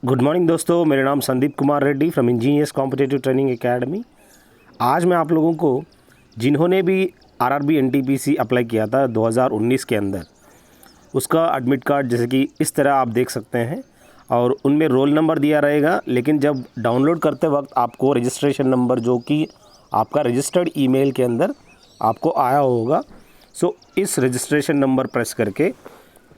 Good morning दोस्तों, मेरा नाम Sandeep Kumar Reddy from engineers competitive training academy. आज मैं आप लोगों को जिन्होंने भी आरआरबी एनटीपीसी अप्लाई किया था 2019 के अंदर, उसका एडमिट कार्ड जैसे कि इस तरह आप देख सकते हैं और उनमें रोल नंबर दिया रहेगा। लेकिन जब डाउनलोड करते वक्त आपको रजिस्ट्रेशन नंबर जो कि आपका रजिस्टर्ड ईमेल के अंदर आपको आया होगा, सो इस रजिस्ट्रेशन नंबर प्रेस करके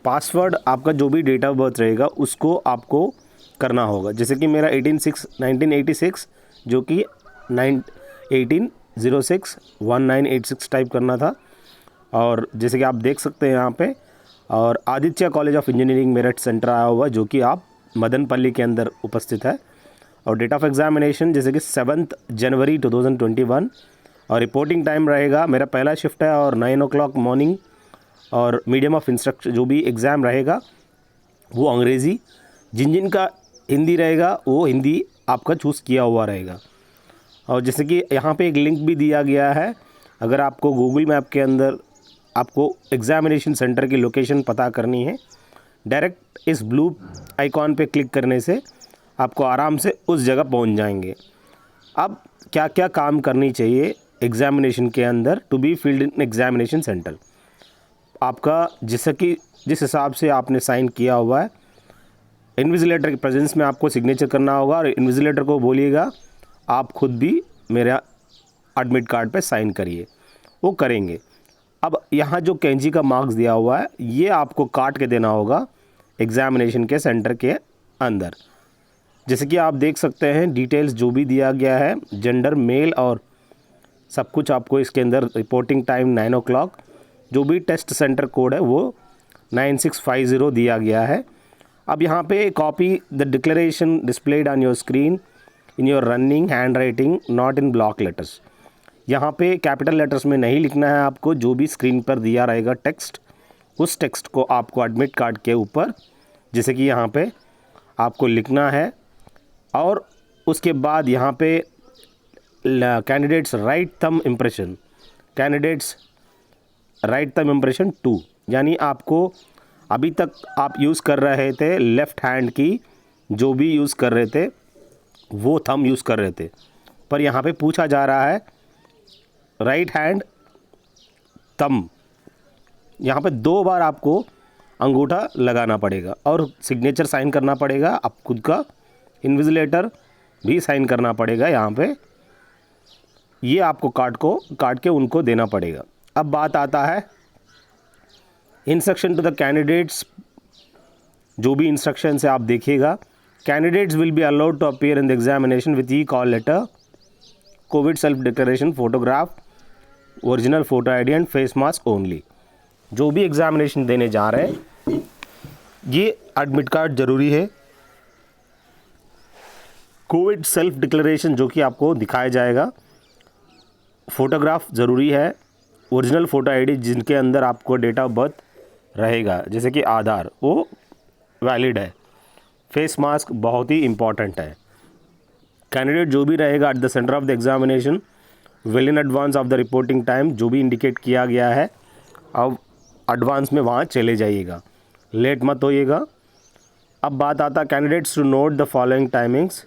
पासवर्ड आपका जो भी डेट ऑफ बर्थ रहेगा उसको आपको करना होगा। जैसे कि मेरा 1986 जो कि 18061986 टाइप करना था। और जैसे कि आप देख सकते हैं यहाँ पे, और Aditya college of engineering Meerut centre आया हुआ जो कि आप मदनपल्ली के अंदर उपस्थित है। और डेट ऑफ एग्जामिनेशन जैसे कि 7 जनवरी 2021 और रिपोर्टिंग टाइम रहेगा, मेरा पहला शिफ्ट है और 9 o'clock मॉर्निंग। और मीडियम ऑफ इंस्ट्रक्शन जो भी एग्ज़ाम रहेगा वो अंग्रेज़ी, जिन का हिंदी रहेगा वो हिंदी आपका चूज़ किया हुआ रहेगा। और जैसे कि यहाँ पे एक लिंक भी दिया गया है, अगर आपको गूगल मैप के अंदर आपको एग्ज़ामिनेशन सेंटर की लोकेशन पता करनी है, डायरेक्ट इस ब्लू आइकॉन पे क्लिक करने से आपको आराम से उस जगह पहुँच जाएंगे। अब क्या क्या काम करनी चाहिए एग्ज़ामिनेशन के अंदर to be filled in examination centre, आपका जैसे कि जिस हिसाब से आपने साइन किया हुआ है, इन्विजिलेटर के प्रेजेंस में आपको सिग्नेचर करना होगा और इन्विजिलेटर को बोलिएगा आप खुद भी मेरा एडमिट कार्ड पे साइन करिए, वो करेंगे। अब यहाँ जो कैंची का मार्क्स दिया हुआ है ये आपको काट के देना होगा एग्ज़ामिनेशन के सेंटर के अंदर। जैसे कि आप देख सकते हैं डिटेल्स जो भी दिया गया है, जेंडर मेल और सब कुछ आपको इसके अंदर। रिपोर्टिंग टाइम 9 o'clock, जो भी टेस्ट सेंटर कोड है वो 9650 दिया गया है। अब यहाँ पे copy the declaration displayed on your screen in your running hand writing not in block letters. यहाँ पे कैपिटल लेटर्स में नहीं लिखना है आपको, जो भी स्क्रीन पर दिया रहेगा टेक्स्ट, उस टेक्स्ट को आपको एडमिट कार्ड के ऊपर जैसे कि यहाँ पे आपको लिखना है। और उसके बाद यहाँ पे candidates right thumb impression, candidates right thumb impression 2, यानी आपको अभी तक आप यूज़ कर रहे थे लेफ़्ट हैंड की, जो भी यूज़ कर रहे थे वो थंब यूज़ कर रहे थे, पर यहाँ पे पूछा जा रहा है राइट हैंड थंब। यहाँ पे 2 बार आपको अंगूठा लगाना पड़ेगा और सिग्नेचर साइन करना पड़ेगा, आप खुद का इन्विजिलेटर भी साइन करना पड़ेगा। यहाँ पे ये आपको काट के उनको देना पड़ेगा। अब बात आता है इंस्ट्रक्शन टू द कैंडिडेट्स, जो भी इंस्ट्रक्शन है आप देखिएगा। Candidates will be allowed to appear in the examination with e call letter, covid self declaration, photograph, original photo ID and face mask only. जो भी एग्जामिनेशन देने जा रहे हैं ये एडमिट कार्ड ज़रूरी है, कोविड सेल्फ डिक्लेरेशन जो कि आपको दिखाया जाएगा, फोटोग्राफ ज़रूरी है, ओरिजिनल फ़ोटो आईडी जिनके अंदर आपको डेट ऑफ बर्थ रहेगा जैसे कि आधार, वो वैलिड है। फेस मास्क बहुत ही इम्पॉर्टेंट है। कैंडिडेट जो भी रहेगा at the centre of the examination well in advance of the reporting time, जो भी इंडिकेट किया गया है अब एडवांस में वहाँ चले जाइएगा, लेट मत होइएगा। अब बात आता candidates to note the following timings,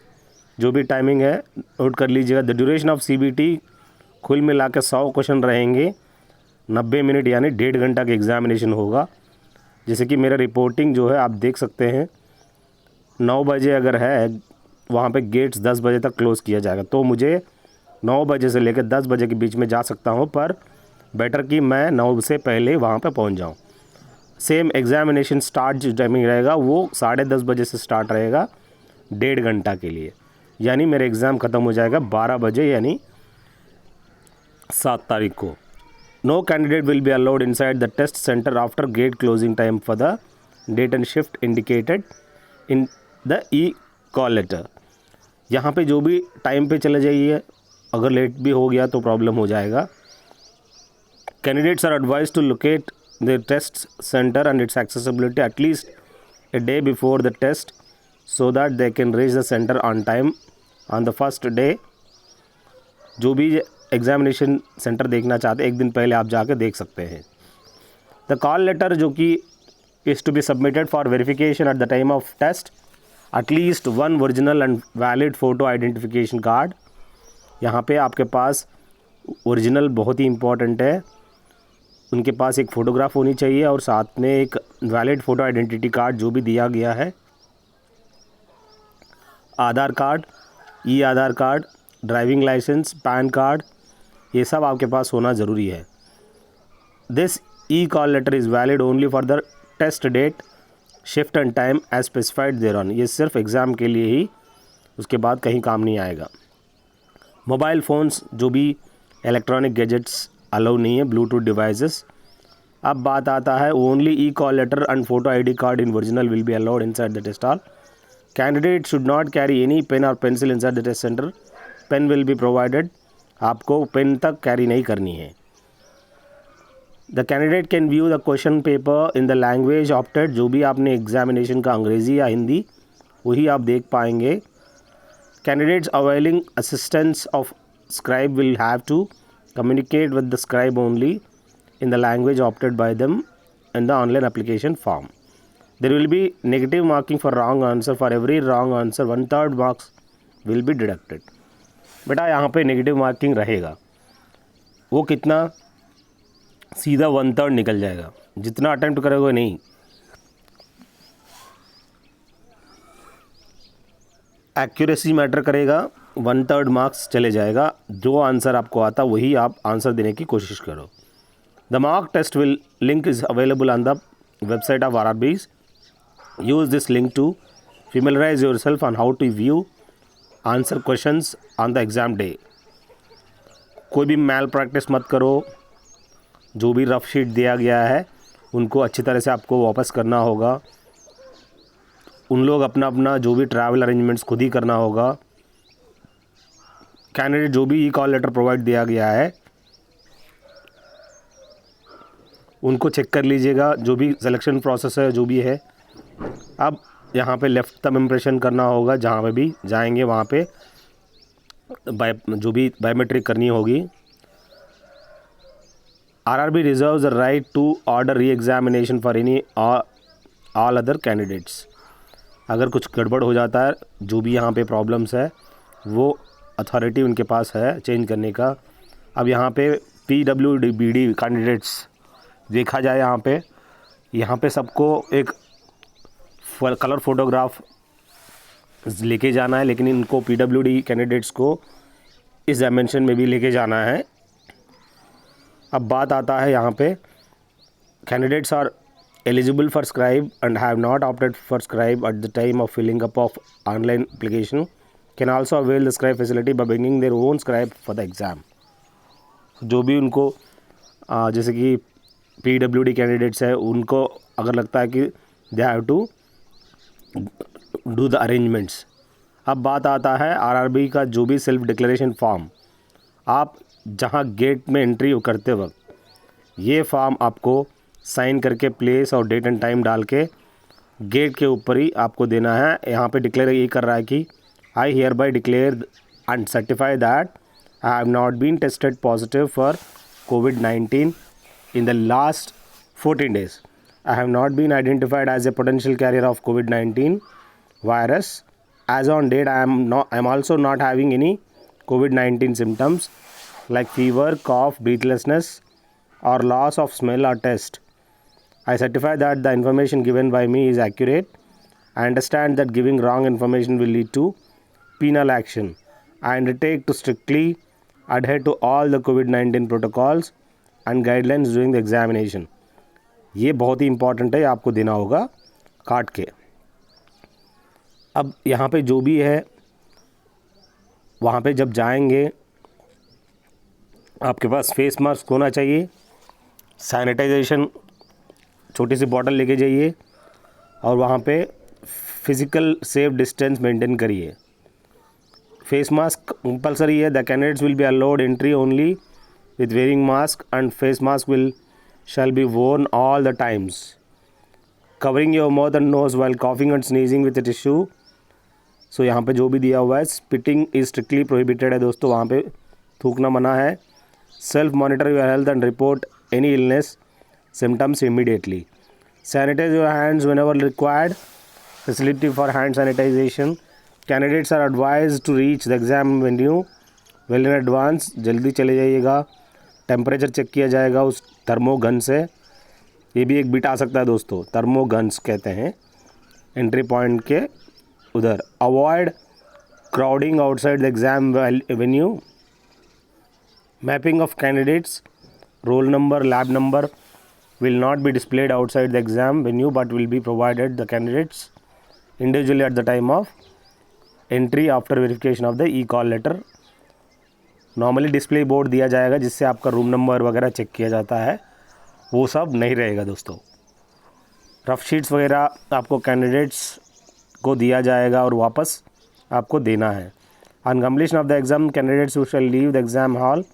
जो भी टाइमिंग है नोट कर लीजिएगा। द ड्यूरेशन ऑफ CBT कुल मिला के 100 क्वेश्चन रहेंगे, 90 मिनट यानी 1.5 घंटा का एग्ज़ामिनेशन होगा। जैसे कि मेरा रिपोर्टिंग जो है आप देख सकते हैं 9 बजे अगर है, वहाँ पे गेट्स 10 बजे तक क्लोज़ किया जाएगा, तो मुझे 9 बजे से लेकर 10 बजे के बीच में जा सकता हूँ, पर बेटर कि मैं 9 से पहले वहाँ पे पहुँच जाऊँ। सेम एग्ज़ामिनेशन स्टार्ट जो टाइमिंग रहेगा वो 10:30 बजे से स्टार्ट रहेगा 1.5 घंटा के लिए, यानी मेरा एग्ज़ाम ख़त्म हो जाएगा 12 बजे यानी 7 तारीख को। No candidate will be allowed inside the test centre after gate closing time for the date and shift indicated in the e call letter. यहाँ पे जो भी टाइम पे चले जाइए, अगर लेट भी हो गया तो प्रॉब्लम हो जाएगा। Candidates are advise to locate the test centre and its accessibility at least a day before the test so that they can reach the center on time on the first day। जो भी examination centre देखना चाहते हैं एक दिन पहले आप जाके देख सकते हैं। द कॉल लेटर जो कि is to be submitted for verification at the time of test at least one original and valid photo identification card. यहाँ पे आपके पास ओरिजिनल बहुत ही इम्पॉर्टेंट है, उनके पास एक फ़ोटोग्राफ होनी चाहिए और साथ में एक वैलिड फ़ोटो आइडेंटिटी कार्ड जो भी दिया गया है, Aadhaar card, e Aadhaar card, driving licence, PAN card, ये सब आपके पास होना ज़रूरी है। This e call letter is valid only for the test date, shift and time as specified there on. ये सिर्फ एग्ज़ाम के लिए ही, उसके बाद कहीं काम नहीं आएगा। मोबाइल फ़ोन्स जो भी इलेक्ट्रॉनिक गैजेट्स अलाउ नहीं है, ब्लूटूथ डिवाइसेस। अब बात आता है only e call letter and photo ID card in original will be allowed inside the test hall. Candidate should not carry any pen or pencil inside the test centre. Pen will be provided, आपको pen तक carry नहीं करनी है। The candidate can view the question paper in the language opted. जो भी आपने examination का अंग्रेज़ी या हिंदी, वही आप देख पाएंगे। Candidates availing assistance of scribe will have to communicate with the scribe only in the language opted by them in the online application form. There will be negative marking for wrong answer. For every wrong answer 1/3 marks will be deducted. बेटा यहाँ पे negative marking रहेगा, वो कितना, सीधा 1/3 निकल जाएगा, जितना अटेम्प्ट करोगे नहीं। एक्यूरेसी मैटर करेगा, 1/3 मार्क्स चले जाएगा। जो आंसर आपको आता वही आप आंसर देने की कोशिश करो। The mock test link is available on the website of RRBs. Use this link to familiarize yourself on how to view answer questions on the exam day. कोई भी मैल प्रैक्टिस मत करो। जो भी रफ शीट दिया गया है उनको अच्छी तरह से आपको वापस करना होगा। उन लोग अपना अपना जो भी ट्रैवल अरेंजमेंट्स खुद ही करना होगा। कैंडिडेट जो भी ई कॉल लेटर प्रोवाइड दिया गया है उनको चेक कर लीजिएगा, जो भी सिलेक्शन प्रोसेस है जो भी है। अब यहाँ पे लेफ़्ट थंब इम्प्रेशन करना होगा, जहाँ पे भी जाएंगे वहाँ पे जो भी बायोमेट्रिक करनी होगी। RRB reserves the right to order re examination for any all other candidates. अगर कुछ गड़बड़ हो जाता है, जो भी यहाँ पे प्रॉब्लम्स है, वो अथॉरिटी उनके पास है चेंज करने का। अब यहाँ पे PWD कैंडिडेट्स देखा जाए, यहाँ पे सबको एक कलर फोटोग्राफ लेके जाना है, लेकिन इनको PWD कैंडिडेट्स को इस डायमेंशन में भी लेके जाना है। अब बात आता है यहाँ पे candidates are eligible for scribe and have not opted for scribe at the time of filling up of online application can also avail the scribe facility by bringing their own scribe for the exam. जो भी उनको जैसे कि PWD candidates है, उनको अगर लगता है कि they have to do the arrangements. अब बात आता है RRB का जो भी सेल्फ डिक्लेरेशन फॉर्म, आप जहां गेट में एंट्री करते वक्त ये फॉर्म आपको साइन करके प्लेस और डेट एंड टाइम डाल के गेट के ऊपर ही आपको देना है। यहाँ पे डिक्लेयर ये कर रहा है कि I hereby declare and certify that I have not been tested positive for COVID-19 in the last 14 days. I have not been identified as a potential carrier of COVID-19 virus. As on date, I am also not having any COVID-19 symptoms like fever, cough, breathlessness, or loss of smell or taste. I certify that the information given by me is accurate. I understand that giving wrong information will lead to penal action. I undertake to strictly adhere to all the COVID-19 protocols and guidelines during the examination. ये बहुत ही important है, आपको देना होगा काट के। अब यहाँ पे जो भी है, वहाँ पे जब जाएंगे आपके पास फेस मास्क होना चाहिए, सैनिटाइजेशन छोटी सी बॉटल लेके जाइए और वहाँ पे फिज़िकल सेफ डिस्टेंस मेंटेन करिए। फेस मास्क कंपलसरी है। The candidates will be allowed entry only with wearing mask and face mask shall be worn all the times. Covering your mouth and nose while coughing and sneezing with a tissue. So यहाँ पे जो भी दिया हुआ है, spitting is strictly prohibited है दोस्तों, वहाँ पे थूकना मना है। Self monitor your health and report any illness symptoms immediately. Sanitize your hands whenever required facility for hand sanitization. Candidates are advised to reach the exam venue well in advance. जल्दी चले जाइएगा. टेम्परेचर चेक किया जाएगा उस थर्मोगन से. ये भी एक बिट आ सकता है दोस्तों, थर्मोगन्स कहते हैं एंट्री पॉइंट के उधर. Avoid crowding outside the exam venue. Mapping of candidates. Roll number, lab number will not be displayed outside the exam venue but will be provided the candidates individually at the time of entry after verification of the e-call letter. Normally display board दिया जाएगा जिससे आपका room number वगैरह check किया जाता है, वो सब नहीं रहेगा दोस्तों. रफ शीट्स वगैरह आपको कैंडिडेट्स को दिया जाएगा और वापस आपको देना है. On completion of the exam candidates shall leave the exam hall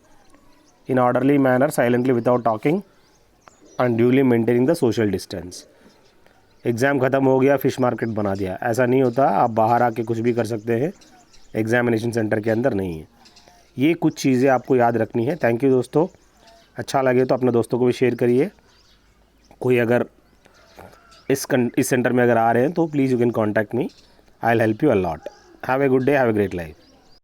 in orderly manner silently without talking and duly maintaining the social distance. Exam ख़त्म हो गया, फ़िश मार्केट बना दिया, ऐसा नहीं होता. आप बाहर आके कुछ भी कर सकते हैं, एग्ज़ामिनेशन सेंटर के अंदर नहीं है. ये कुछ चीज़ें आपको याद रखनी है. थैंक यू दोस्तों. अच्छा लगे तो अपने दोस्तों को भी शेयर करिए. कोई अगर इस सेंटर में अगर आ रहे हैं तो please you can contact me. I will help you a lot. Have a good day, have a great life.